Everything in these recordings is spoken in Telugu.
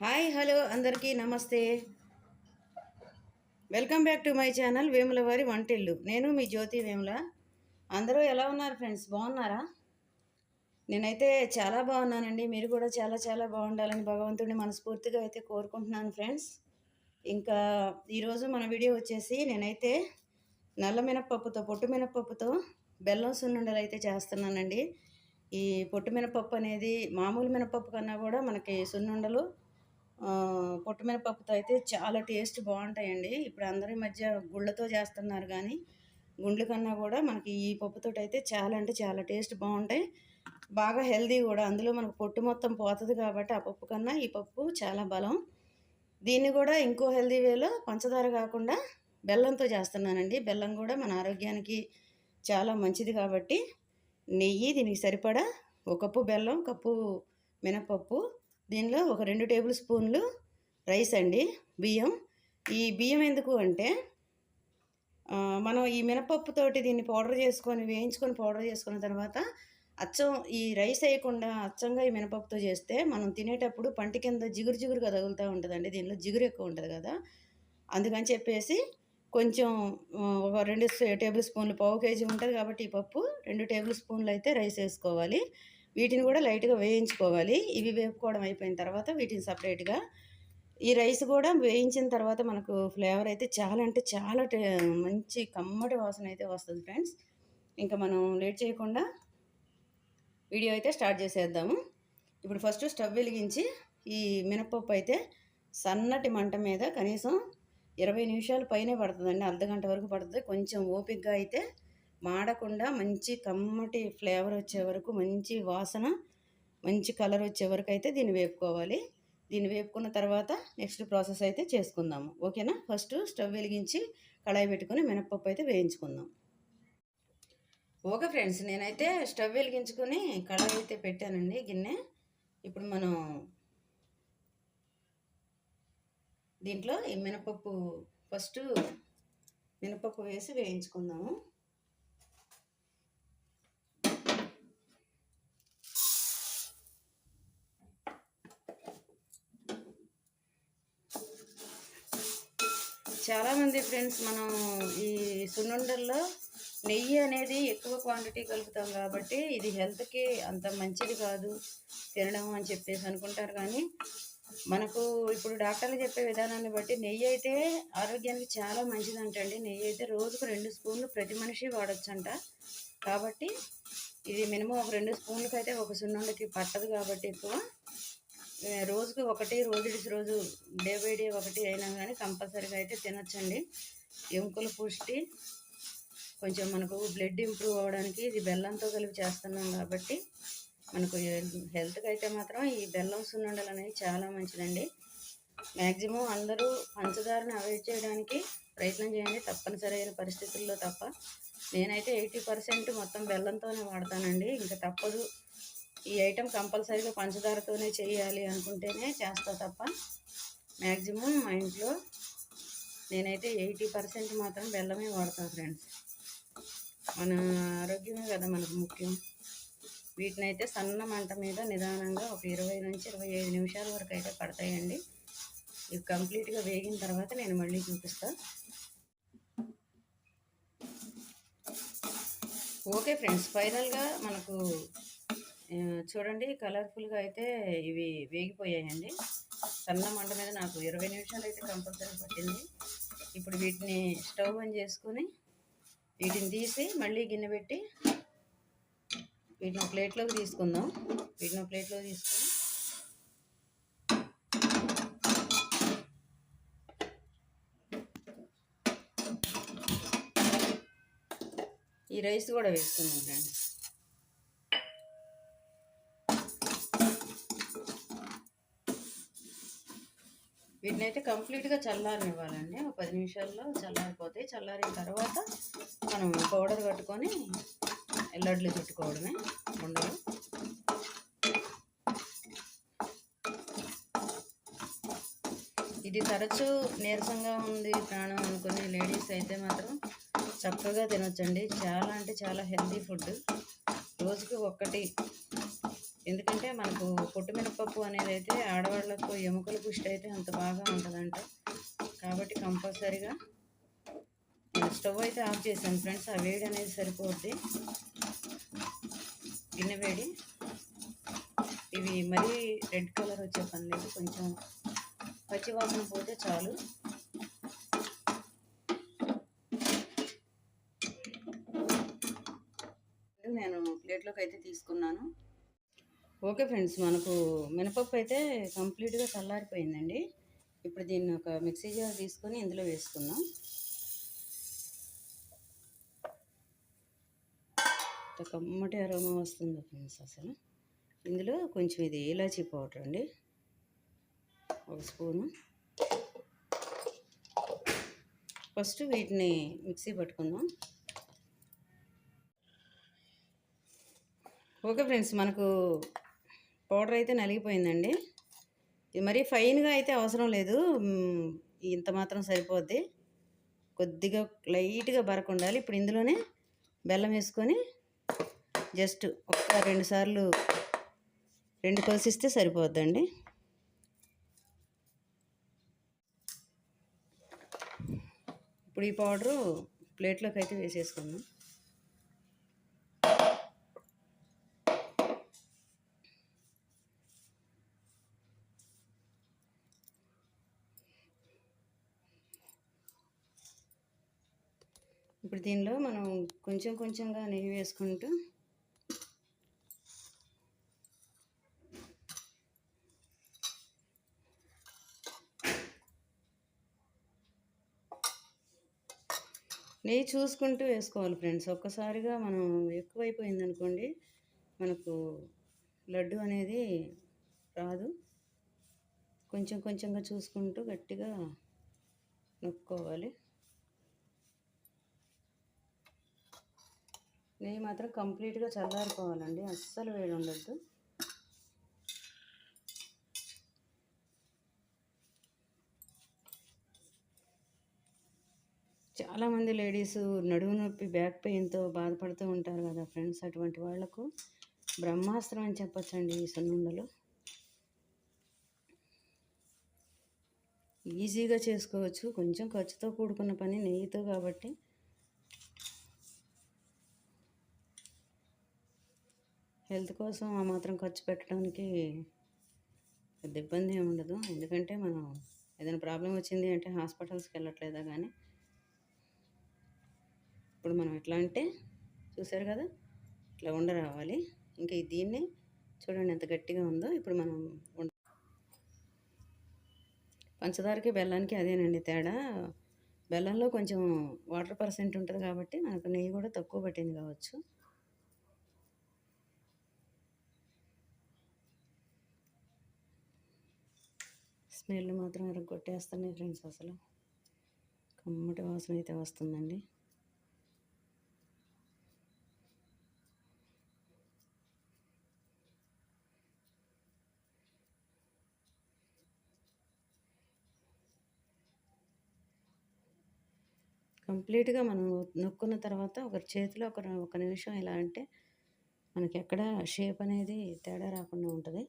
హాయ్ హలో అందరికీ నమస్తే. Welcome back to my channel Vemula వారి వంటిల్లు. నేను మీ జ్యోతి వేముల. అందరూ ఎలా ఉన్నారు ఫ్రెండ్స్? బాగున్నారా? నేనైతే చాలా బాగున్నానండి. మీరు కూడా చాలా చాలా బాగుండాలని భగవంతుడిని మనస్ఫూర్తిగా అయితే కోరుకుంటున్నాను ఫ్రెండ్స్. ఇంకా ఈరోజు మన వీడియో వచ్చేసి నేనైతే నల్ల మినపప్పుతో పొట్టు మినపప్పుతో బెల్లం సున్నుండలు అయితే చేస్తున్నానండి. ఈ పొట్టు మినపప్పు అనేది మామూలు మినపప్పు కన్నా కూడా మనకి సున్నుండలు పొట్టు మినపప్పుతో అయితే చాలా టేస్ట్ బాగుంటాయండి. ఇప్పుడు అందరి మధ్య గుళ్ళతో చేస్తున్నారు కానీ గుండ్ల కన్నా కూడా మనకి ఈ పప్పుతోటి అయితే చాలా అంటే చాలా టేస్ట్ బాగుంటాయి. బాగా హెల్దీ కూడా. అందులో మనకు పొట్టు మొత్తం పోతుంది కాబట్టి ఆ పప్పు కన్నా ఈ పప్పు చాలా బలం. దీన్ని కూడా ఇంకో హెల్దీ వేలో పంచదార కాకుండా బెల్లంతో చేస్తున్నానండి. బెల్లం కూడా మన ఆరోగ్యానికి చాలా మంచిది కాబట్టి నెయ్యి, దీనికి సరిపడా ఒక కప్పు బెల్లం, కప్పు మినపప్పు, దీనిలో ఒక 2 టేబుల్ స్పూన్లు రైస్ అండి, బియ్యం. ఈ బియ్యం ఎందుకు అంటే మనం ఈ మినపప్పుతోటి దీన్ని పౌడర్ చేసుకొని వేయించుకొని పౌడర్ చేసుకున్న తర్వాత అచ్చం ఈ రైస్ వేయకుండా అచ్చంగా ఈ మినపప్పుతో చేస్తే మనం తినేటప్పుడు పంటి కింద జిగురు జిగురుగా తగులుతూ ఉంటుందండి. దీనిలో జిగురు ఎక్కువ ఉంటుంది కదా, అందుకని చెప్పేసి కొంచెం ఒక 2 టేబుల్ స్పూన్లు, పావు కేజీ ఉంటుంది కాబట్టి ఈ పప్పు 2 టేబుల్ స్పూన్లు అయితే రైస్ వేసుకోవాలి. వీటిని కూడా లైట్గా వేయించుకోవాలి. ఇవి వేపుకోవడం అయిపోయిన తర్వాత వీటిని సపరేట్గా, ఈ రైస్ కూడా వేయించిన తర్వాత మనకు ఫ్లేవర్ అయితే చాలా అంటే చాలా మంచి కమ్మటి వాసన అయితే వస్తుంది ఫ్రెండ్స్. ఇంకా మనం లేట్ చేయకుండా వీడియో అయితే స్టార్ట్ చేసేద్దాము. ఇప్పుడు ఫస్ట్ స్టవ్ వెలిగించి ఈ మినపప్పు అయితే సన్నటి మంట మీద కనీసం 20 నిమిషాలు పైనే పడుతుందండి, అర్ధగంట వరకు పడుతుంది. కొంచెం ఓపికగా అయితే మాడకుండా మంచి కమ్మటి ఫ్లేవర్ వచ్చే వరకు, మంచి వాసన, మంచి కలర్ వచ్చే వరకు అయితే దీన్ని వేపుకోవాలి. దీన్ని వేపుకున్న తర్వాత నెక్స్ట్ ప్రాసెస్ అయితే చేసుకుందాము, ఓకేనా? ఫస్ట్ స్టవ్ వెలిగించి కళాయి పెట్టుకొని మినపప్పు అయితే వేయించుకుందాం. ఓకే ఫ్రెండ్స్, నేనైతే స్టవ్ వెలిగించుకొని కళాయి అయితే పెట్టానండి, గిన్నె. ఇప్పుడు మనం దీంట్లో ఈ మినపప్పు ఫస్ట్ మినపప్పు వేసి వేయించుకుందాము. చాలామంది ఫ్రెండ్స్ మనం ఈ సున్నుండల్లో నెయ్యి అనేది ఎక్కువ క్వాంటిటీ కలుపుతాం కాబట్టి ఇది హెల్త్కి అంత మంచిది కాదు తినడం అని చెప్పేసి అనుకుంటారు. కానీ మనకు ఇప్పుడు డాక్టర్లు చెప్పే విధానాన్ని బట్టి నెయ్యి అయితే ఆరోగ్యానికి చాలా మంచిదంటండి. నెయ్యి అయితే రోజుకు 2 స్పూన్లు ప్రతి మనిషి వాడచ్చంట. కాబట్టి ఇది మినిమం ఒక 2 స్పూన్లకి అయితే ఒక సున్నుండకి పట్టదు కాబట్టి ఎక్కువ రోజుకి ఒకటి, రోజు డే బై డే ఒకటి అయినా కానీ కంపల్సరీగా అయితే తినొచ్చండి. ఎముకల పుష్టి, కొంచెం మనకు బ్లడ్ ఇంప్రూవ్ అవ్వడానికి ఇది బెల్లంతో కలిపి చేస్తున్నాం కాబట్టి మనకు హెల్త్కి అయితే మాత్రం ఈ బెల్లం సున్నుండలు అనేవి చాలా మంచిదండి. మ్యాక్సిమం అందరూ పంచదారని అవాయిడ్ చేయడానికి ప్రయత్నం చేయండి, తప్పనిసరి అయిన పరిస్థితుల్లో తప్ప. నేనైతే 80% మొత్తం బెల్లంతోనే వాడతానండి. ఇంకా తప్పదు, ఈ ఐటెం కంపల్సరీగా పంచదారతోనే చేయాలి అనుకుంటేనే చేస్తా తప్ప మ్యాక్సిమం మా ఇంట్లో నేనైతే 80% మాత్రం బెల్లమే వాడతాను ఫ్రెండ్స్. మన ఆరోగ్యమే కదా మనకు ముఖ్యం. వీటిని అయితే సన్న మంట మీద నిదానంగా ఒక 20 నుంచి 25 నిమిషాల వరకు అయితే పడతాయండి. ఇవి కంప్లీట్గా వేగిన తర్వాత నేను మళ్ళీ చూపిస్తాను. ఓకే ఫ్రెండ్స్, ఫైనల్గా మనకు చూడండి కలర్ఫుల్గా అయితే ఇవి వేగిపోయాయండి. సన్న మంట మీద నాకు 20 నిమిషాలు అయితే కంపల్సరీ పట్టింది. ఇప్పుడు వీటిని స్టవ్ ఆన్ చేసుకొని వీటిని తీసి మళ్ళీ గిన్నె పెట్టి వీటిని ప్లేట్లోకి తీసుకుందాం. వీటిని ప్లేట్లోకి తీసుకొని ఈ రైస్ కూడా వేసుకుందాం ఫ్రెండ్స్. వీటిని అయితే కంప్లీట్గా చల్లారనివ్వాలండి. ఒక 10 నిమిషాల్లో చల్లారిపోతాయి. చల్లారిన తర్వాత మనం పౌడర్ కట్టుకొని లడ్లు చుట్టుకోవడమే, ఉండలు. ఇది తరచూ నీరసంగా ఉంది ప్రాణం అనుకునే లేడీస్ అయితే మాత్రం చక్కగా తినొచ్చండి. చాలా అంటే చాలా హెల్తీ ఫుడ్. రోజుకి ఒకటి ఎందుకంటే మనకు పొట్టు మినపప్పు అనేది అయితే ఆడవాళ్ళకు ఎముకల పుష్టి అయితే అంత బాగా ఉంటుందంట. కాబట్టి కంపల్సరీగా స్టవ్ అయితే ఆఫ్ చేశాను ఫ్రెండ్స్. ఆ వేడి అనేది సరిపోద్ది, గిన్నె వేడి. ఇవి మరీ రెడ్ కలర్ వచ్చే పని లేదు, కొంచెం పచ్చి వాసన పోతే చాలు. నేను ప్లేట్లోకి అయితే తీసుకున్నాను. ఓకే ఫ్రెండ్స్, మనకు మినపప్పు అయితే కంప్లీట్గా చల్లారిపోయిందండి. ఇప్పుడు దీన్ని ఒక మిక్సీ జార్ తీసుకొని ఇందులో వేసుకుందాం. కమ్మటి అరోమా వస్తుంది ఫ్రెండ్స్ అసలు. ఇందులో కొంచెం ఇది ఇలాచీ పౌడర్ అండి, 1 స్పూను. ఫస్ట్ వీటిని మిక్సీ పట్టుకుందాం. ఓకే ఫ్రెండ్స్, మనకు పౌడర్ అయితే నలిగిపోయిందండి. ఇది మరీ ఫైన్గా అయితే అవసరం లేదు, ఇంత మాత్రం సరిపోద్ది. కొద్దిగా లైట్గా బరక ఉండాలి. ఇప్పుడు ఇందులోనే బెల్లం వేసుకొని జస్ట్ ఒక 2 సార్లు 2 కలిసిస్తే సరిపోద్దండి. ఇప్పుడు ఈ పౌడరు ప్లేట్లోకి అయితే వేసేసుకుందాం. ఇప్పుడు దీనిలో మనం కొంచెం కొంచెంగా నెయ్యి వేసుకుంటూ నెయ్యి చూసుకుంటూ వేసుకోవాలి ఫ్రెండ్స్. ఒక్కసారిగా మనం ఎక్కువైపోయింది అనుకోండి, మనకు లడ్డు అనేది రాదు. కొంచెం కొంచెంగా చూసుకుంటూ గట్టిగా నొక్కోవాలి. నెయ్యి మాత్రం కంప్లీట్గా చల్లారిపోవాలండి, అస్సలు వేడి ఉండద్దు. చాలామంది లేడీస్ నడుము నొప్పి, బ్యాక్ పెయిన్తో బాధపడుతూ ఉంటారు కదా ఫ్రెండ్స్. అటువంటి వాళ్లకు బ్రహ్మాస్త్రం అని చెప్పచ్చండి ఈ సున్నుండలు. ఈజీగా చేసుకోవచ్చు, కొంచెం ఖర్చుతో కూడుకున్న పని, నెయ్యితో కాబట్టి. హెల్త్ కోసం ఆ మాత్రం ఖర్చు పెట్టడానికి పెద్ద ఇబ్బంది ఏమి ఉండదు. ఎందుకంటే మనం ఏదైనా ప్రాబ్లం వచ్చింది అంటే హాస్పిటల్స్కి వెళ్ళట్లేదా కానీ. ఇప్పుడు మనం ఎట్లా అంటే చూసారు కదా, ఇట్లా ఉండరావాలి. ఇంకా దీన్ని చూడండి ఎంత గట్టిగా ఉందో. ఇప్పుడు మనం పంచదారకి బెల్లానికి అదేనండి తేడా. బెల్లంలో కొంచెం వాటర్ పర్సెంట్ ఉంటుంది కాబట్టి మనకు నెయ్యి కూడా తక్కువ పట్టింది కావచ్చు. స్మెల్ మాత్రం కొట్టేస్తున్నాయి ఫ్రెండ్స్. అసలు కమ్మటి వాసన అయితే వస్తుందండి. కంప్లీట్గా మనం నొక్కున్న తర్వాత ఒక చేతిలో ఒక నిమిషం ఇలా అంటే మనకి ఎక్కడ షేప్ అనేది తేడా రాకుండా ఉంటుంది.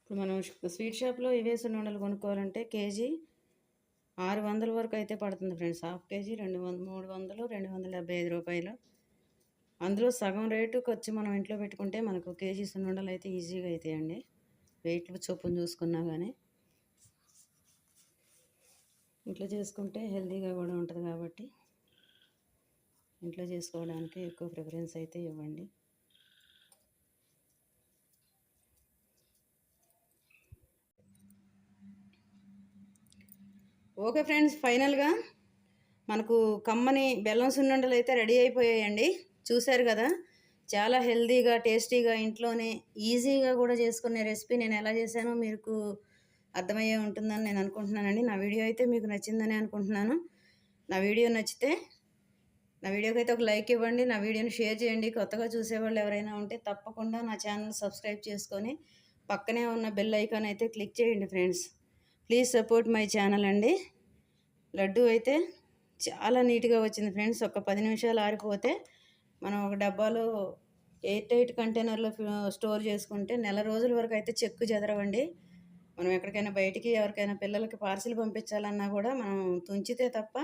ఇప్పుడు మనం స్వీట్ షాప్లో ఇవే సున్నుండలు కొనుక్కోవాలంటే కేజీ 600 వరకు అయితే పడుతుంది ఫ్రెండ్స్. హాఫ్ కేజీ 200, 300, 275 రూపాయలు. అందులో సగం రేటుకి వచ్చి మనం ఇంట్లో పెట్టుకుంటే మనకు కేజీ సున్నుండలు అయితే ఈజీగా అవుతాయండి, వెయిట్ చొప్పున చూసుకున్నా కానీ. ఇంట్లో చేసుకుంటే హెల్తీగా కూడా ఉంటుంది కాబట్టి ఇంట్లో చేసుకోవడానికి ఎక్కువ ప్రిఫరెన్స్ అయితే ఇవ్వండి. ఓకే ఫ్రెండ్స్, ఫైనల్గా మనకు కమ్మని బెల్లం సున్నుండలు అయితే రెడీ అయిపోయాయండి. చూశారు కదా, చాలా హెల్తీగా టేస్టీగా ఇంట్లోనే ఈజీగా కూడా చేసుకునే రెసిపీ నేను ఎలా చేశానో మీకు అర్థమయ్యే ఉంటుందని నేను అనుకుంటున్నానండి. నా వీడియో అయితే మీకు నచ్చిందని అనుకుంటున్నాను. నా వీడియో నచ్చితే నా వీడియోకి అయితే ఒక లైక్ ఇవ్వండి, నా వీడియోని షేర్ చేయండి. కొత్తగా చూసేవాళ్ళు ఎవరైనా ఉంటే తప్పకుండా నా ఛానల్ సబ్స్క్రైబ్ చేసుకొని పక్కనే ఉన్న బెల్ ఐకాన్ అయితే క్లిక్ చేయండి friends. Please support my channel అండి. లడ్డు అయితే చాలా నీట్గా వచ్చింది ఫ్రెండ్స్. ఒక 10 నిమిషాలు ఆరిపోతే మనం ఒక డబ్బాలో ఎయిర్ టైట్ కంటైనర్లో స్టోర్ చేసుకుంటే నెల రోజుల వరకు అయితే చెక్కు చెదరవండి. మనం ఎక్కడికైనా బయటికి ఎవరికైనా పిల్లలకి పార్సిల్ పంపించాలన్నా కూడా మనం తుంచితే తప్ప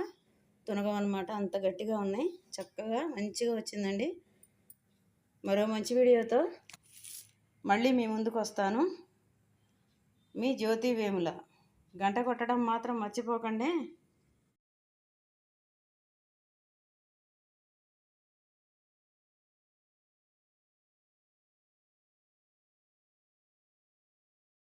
తునగమన్నమాట. అంత గట్టిగా ఉన్నాయి. చక్కగా మంచిగా వచ్చిందండి. మరో మంచి వీడియోతో మళ్ళీ మీ ముందుకు వస్తాను. మీ జ్యోతి వేముల. గంట కొట్టడం మాత్రం మర్చిపోకండి.